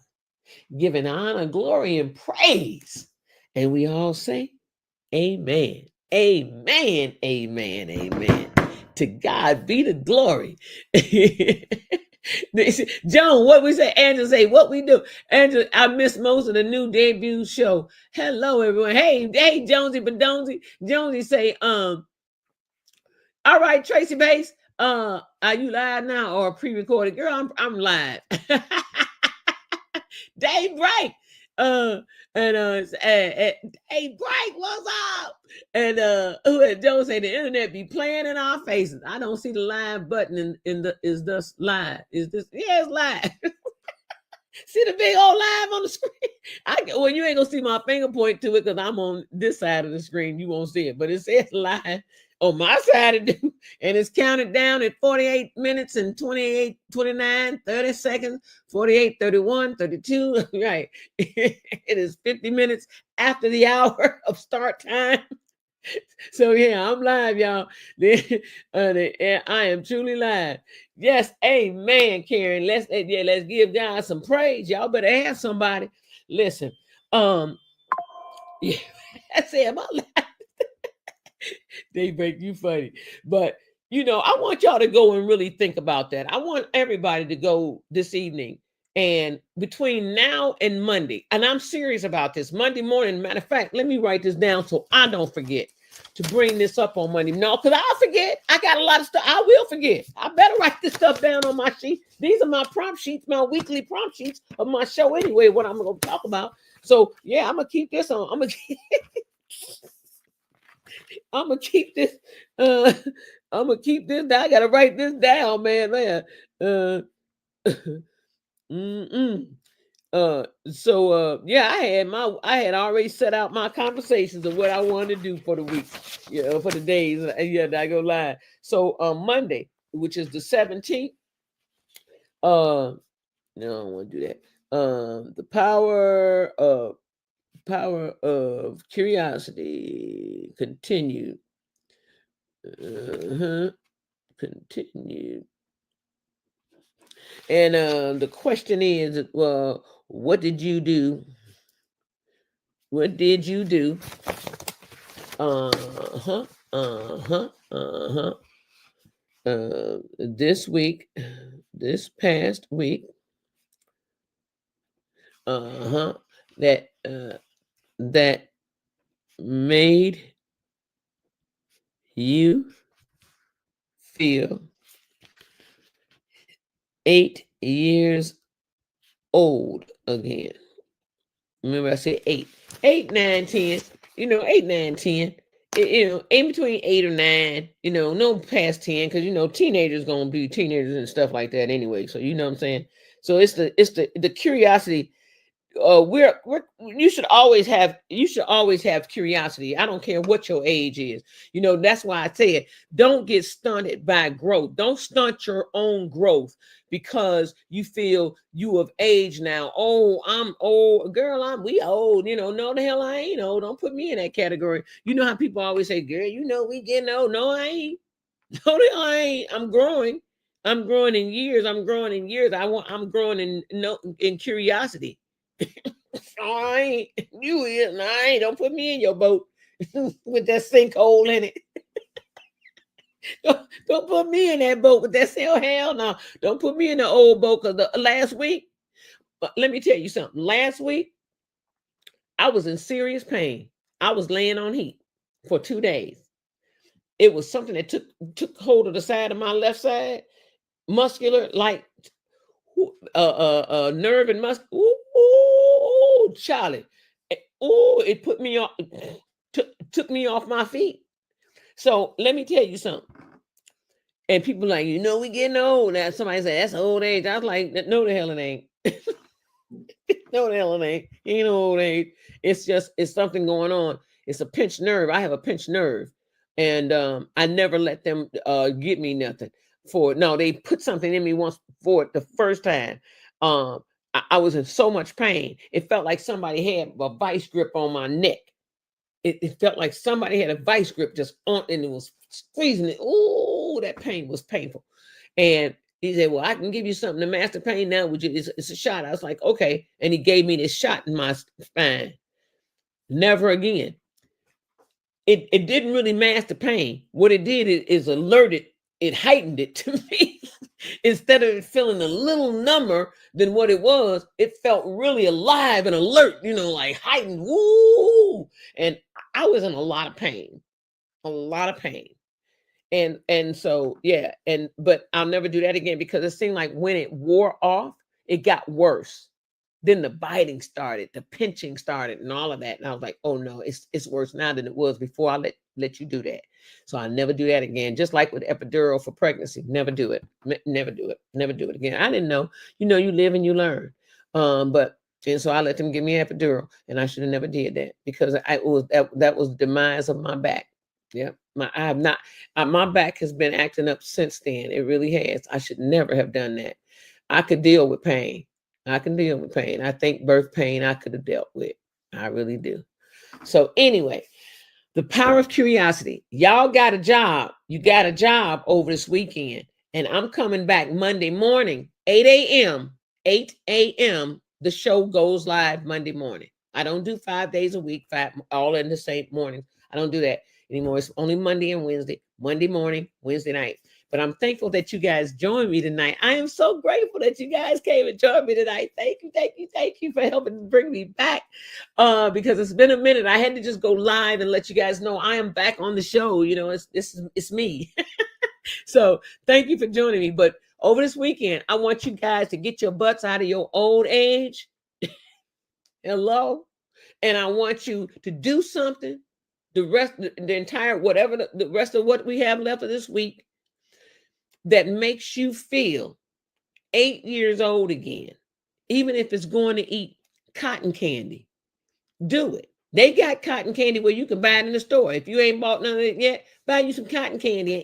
giving honor, glory, and praise. And we all say, amen, amen, amen, amen. To God be the glory. Joan, what we say? Angela say, what we do? Angela, I missed most of the new debut show. Hello, everyone. Hey, Jonesy Badonzi. Jonesy say, all right, Tracy Bates. Are you live now or pre-recorded? Girl, I'm live. Dave Bright. Hey Bright, what's up? And who had Joe say the internet be playing in our faces. I don't see the live button in the is this live? Is this it's live? See the big old live on the screen? Well, you ain't gonna see my finger point to it because I'm on this side of the screen. You won't see it, but it says live on my side of it, and it's counted down at 48 minutes and 28, 29, 30 seconds, 48, 31, 32. Right. It is 50 minutes after the hour of start time. So yeah, I'm live, y'all. I am truly live. Yes, amen, Karen. Let's give God some praise. Y'all better have somebody. Listen, yeah, I said, am I live? They make you funny, but you know, I want y'all to go and really think about that. I want everybody to go this evening and between now and Monday, and I'm serious about this. Monday morning, matter of fact, let me write this down so I don't forget to bring this up on Monday. No, because I'll forget. I got a lot of stuff. I will forget. I better write this stuff down on my sheet. These are my prompt sheets, my weekly prompt sheets of my show anyway, what I'm going to talk about. So, yeah, I'm going to keep this on. I'm going to keep this. I'm going to keep this down. I got to write this down, man. Yeah, I had already set out my conversations of what I wanted to do for the week, for the days, and I go live. So Monday, which is the 17th, no, I don't want to do that. The power of curiosity continued. Continued. And the question is, well, what did you do? What did you do? This week, this past week, that made you feel 8 years old again. Remember, I said 8, 8, 9, 10. 8, 9, 10. In between 8 or 9. No past 10, because teenagers gonna be teenagers and stuff like that anyway. So you know what I'm saying. So it's the curiosity. You should always have curiosity. I don't care what your age is. That's why I say it. Don't get stunted by growth. Don't stunt your own growth because you feel you of age now. Oh, I'm old, girl. We old. No, the hell I ain't old. Don't put me in that category. You know how people always say, girl, we getting old. No, I ain't. No, the hell I ain't. I'm growing. I'm growing in years. I'm growing in years. I'm growing in curiosity. I ain't. You is. And I ain't. Don't put me in your boat with that sinkhole in it. Don't put me in that boat with that sinkhole. Hell no. Don't put me in the old boat because last week, let me tell you something. Last week, I was in serious pain. I was laying on heat for 2 days. It was something that took hold of the side of my left side, muscular, like nerve and muscle. Ooh, Charlie. Ooh, it put me off, took me off my feet. So let me tell you something. And people like, we getting old. Now somebody said that's old age. I was like, no, the hell it ain't. No, the hell it ain't. Ain't no old age. It's something going on. It's a pinched nerve. I have a pinched nerve, and I never let them give me nothing for it. No, they put something in me once for it the first time. I was in so much pain. It felt like somebody had a vice grip on my neck. It felt like somebody had a vice grip just on, and it was squeezing it. Ooh, that pain was painful. And he said, well, I can give you something to mask the pain now. Would you? It's a shot. I was like, okay. And he gave me this shot in my spine. Never again. It didn't really mask the pain. What it did is alerted, it heightened it to me. Instead of it feeling a little number than what it was, it felt really alive and alert, like heightened. Woo! And I was in a lot of pain. A lot of pain. And so yeah, but I'll never do that again because it seemed like when it wore off, it got worse. Then the biting started, the pinching started, and all of that. And I was like, oh no, it's worse now than it was before I let you do that. So I never do that again. Just like with epidural for pregnancy, never do it. Never do it. Never do it again. I didn't know. You live and you learn. And so I let them give me epidural, and I should have never did that because that was the demise of my back. Yeah, my back has been acting up since then. It really has. I should never have done that. I could deal with pain. I can deal with pain. I think birth pain I could have dealt with. I really do. So anyway, the power of curiosity. Y'all got a job. You got a job over this weekend. And I'm coming back Monday morning, 8 a.m. 8 a.m. The show goes live Monday morning. I don't do 5 days a week, all in the same morning. I don't do that anymore. It's only Monday and Wednesday. Monday morning, Wednesday night. But I'm thankful that you guys joined me tonight. I am so grateful that you guys came and joined me tonight. Thank you for helping bring me back. Because it's been a minute. I had to just go live and let you guys know I am back on the show. It's me. So thank you for joining me. But over this weekend, I want you guys to get your butts out of your old age. Hello. And I want you to do something. The rest of what we have left of this week that makes you feel 8 years old again, even if it's going to eat cotton candy. Do it. They got cotton candy where you can buy it in the store. If you ain't bought none of it yet, buy you some cotton candy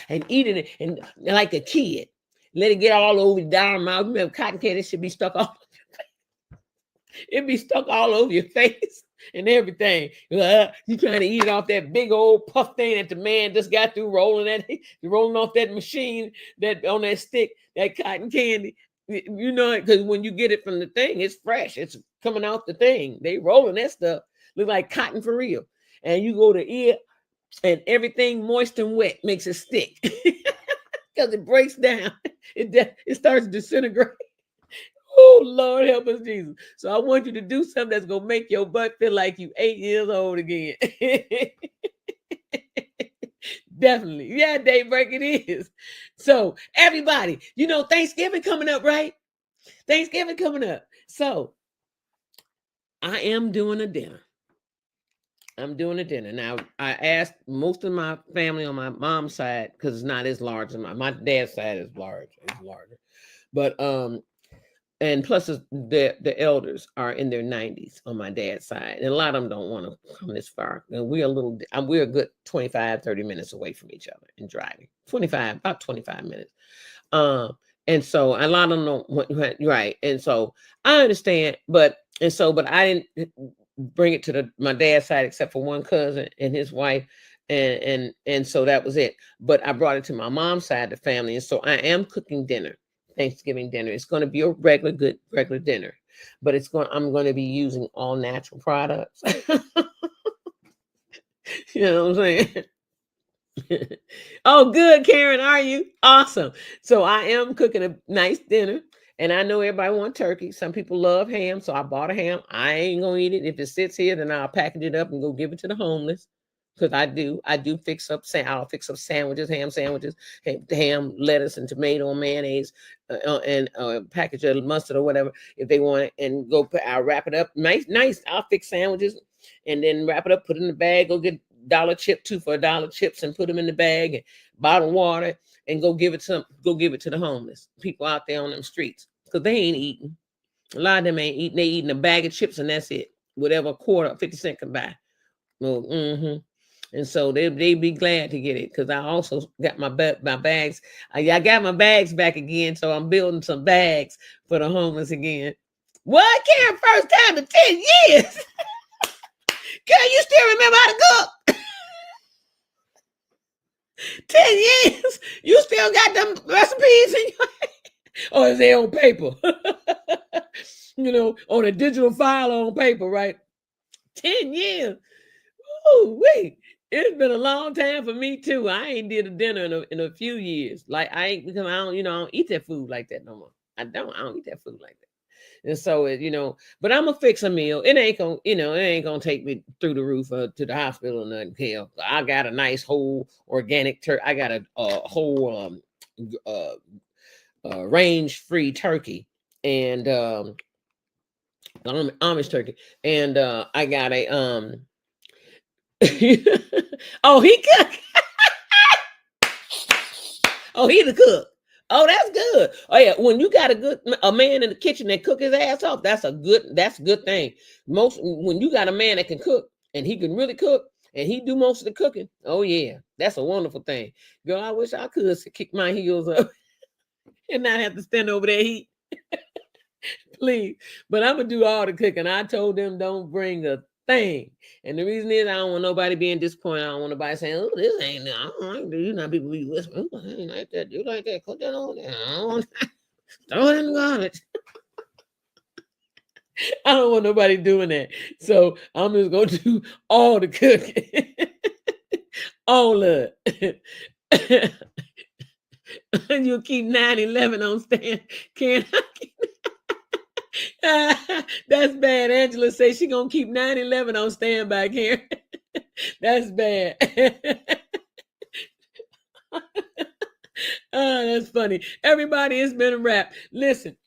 and eat it and like a kid. Let it get all over your darn mouth. Remember, cotton candy should be stuck all over your face. It'd be stuck all over your face and everything. You trying to eat it off that big old puff thing that the man just got through rolling off that machine that on that stick, that cotton candy. Because when you get it from the thing, it's fresh. It's coming out the thing. They rolling that stuff. Look like cotton for real. And you go to eat and everything moist and wet makes it stick. Because it breaks down. It starts to disintegrate. Oh, Lord help us, Jesus. So I want you to do something that's going to make your butt feel like you 8 years old again. Definitely. Yeah, Daybreak, it is. So everybody, Thanksgiving coming up, right? Thanksgiving coming up. So I am doing a dinner. I'm doing a dinner. Now, I asked most of my family on my mom's side, because it's not as large as my dad's side is large. It's larger. But and plus the elders are in their 90s on my dad's side. And a lot of them don't want to come this far. And we're a good 25, 30 minutes away from each other in driving. About 25 minutes. And so a lot of them don't want, right. And so I understand, but I didn't bring it to my dad's side except for one cousin and his wife, and so that was it. But I brought it to my mom's side of the family, and so I am cooking dinner, Thanksgiving dinner. It's going to be a regular dinner, but I'm going to be using all natural products. You know what I'm saying? Oh, good, Karen. Are you? Awesome. So I am cooking a nice dinner. And I know everybody wants turkey. Some people love ham, so I bought a ham. I ain't gonna eat it. If it sits here, then I'll package it up and go give it to the homeless. Because I do I'll fix up sandwiches, ham sandwiches, ham, lettuce, and tomato and mayonnaise, and package of mustard or whatever if they want it, and I'll wrap it up nice. I'll fix sandwiches and then wrap it up, put it in the bag, go get dollar chip, 2 for $1 chips, and put them in the bag, and bottled water, and go give it to the homeless people out there on them streets, because they ain't eating. A lot of them ain't eating. They eating a bag of chips and that's it. Whatever a quarter, 50 cents can buy. Well, and so they be glad to get it, because I also got my bags. I got my bags back again, so I'm building some bags for the homeless again. What, Karen? First time in 10 years. Karen, you still remember how to cook? 10 years. You still got them recipes in your head? Or is they on paper? On a digital file on paper, right? 10 years. Oh, wait. It's been a long time for me too. I ain't did a dinner in a few years. Like because I don't eat that food like that no more. I don't eat that food like that. And so but I'm gonna fix a meal. It ain't gonna take me through the roof or to the hospital or nothing. Hell, I got a nice whole organic turkey. I got a whole range-free turkey and Amish turkey, and I got a oh, he cook. Oh, he the cook. Oh, that's good. Oh yeah, when you got a man in the kitchen that cook his ass off, that's a good thing. When you got a man that can cook and he can really cook and he do most of the cooking, oh yeah, that's a wonderful thing. Girl, I wish I could kick my heels up and not have to stand over there heat. Please. But I'm gonna do all the cooking. I told them don't bring a thing. And the reason is I don't want nobody being disappointed. I don't want nobody saying, oh, this ain't, I don't like this. You know, people be whispering, oh, I ain't like that. You like that? Put that on there. I don't want that. Throw it in the garbage. I don't want nobody doing that. So I'm just going to do all the cooking. All of it. And you'll keep 9/11 on stand. Can't that's bad. Angela says she gonna keep 9/11 on standby here. That's bad. Oh, that's funny. Everybody, it's been a wrap. Listen,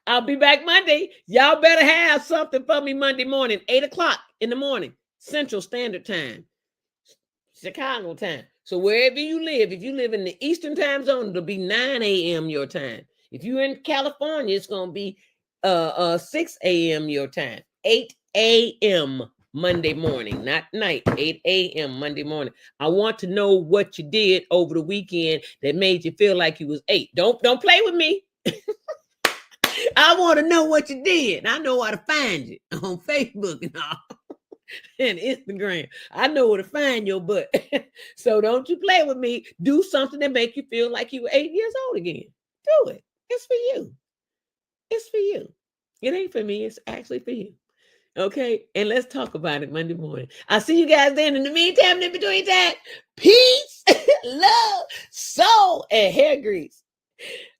I'll be back Monday. Y'all better have something for me Monday morning, 8:00 in the morning, Central Standard Time, Chicago time. So wherever you live, if you live in the Eastern time zone, it'll be 9 a.m. your time. If you're in California, it's gonna be 6 a.m. your time, 8 a.m. Monday morning, not night, 8 a.m. Monday morning. I want to know what you did over the weekend that made you feel like you was 8. Don't play with me. I want to know what you did. I know how to find you on Facebook and all. And Instagram. I know where to find your butt. So don't you play with me. Do something that make you feel like you were 8 years old again. Do it. It's for you. It's for you. It ain't for me. It's actually for you. Okay? And let's talk about it Monday morning. I'll see you guys then. In the meantime, in between that, peace, love, soul, and hair grease.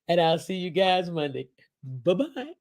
And I'll see you guys Monday. Bye-bye.